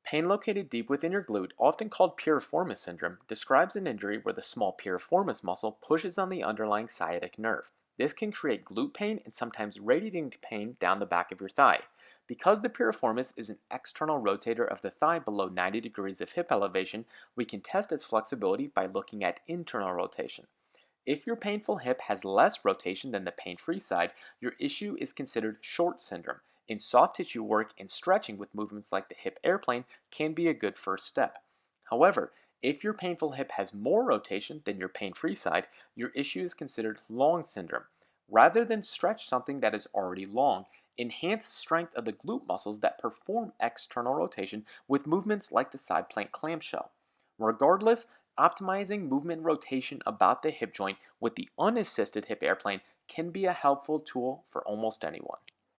Pain located deep within your glute, often called piriformis syndrome, describes an injury where the small piriformis muscle pushes on the underlying sciatic nerve. This can create glute pain and sometimes radiating pain down the back of your thigh. Because the piriformis is an external rotator of the thigh below 90 degrees of hip elevation, we can test its flexibility by looking at internal rotation. If your painful hip has less rotation than the pain-free side, your issue is considered short syndrome. In soft tissue work and stretching with movements like the hip airplane can be a good first step. However, if your painful hip has more rotation than your pain-free side, your issue is considered long syndrome. Rather than stretch something that is already long, enhance strength of the glute muscles that perform external rotation with movements like the side plank clamshell. Regardless, optimizing movement rotation about the hip joint with the unassisted hip airplane can be a helpful tool for almost anyone.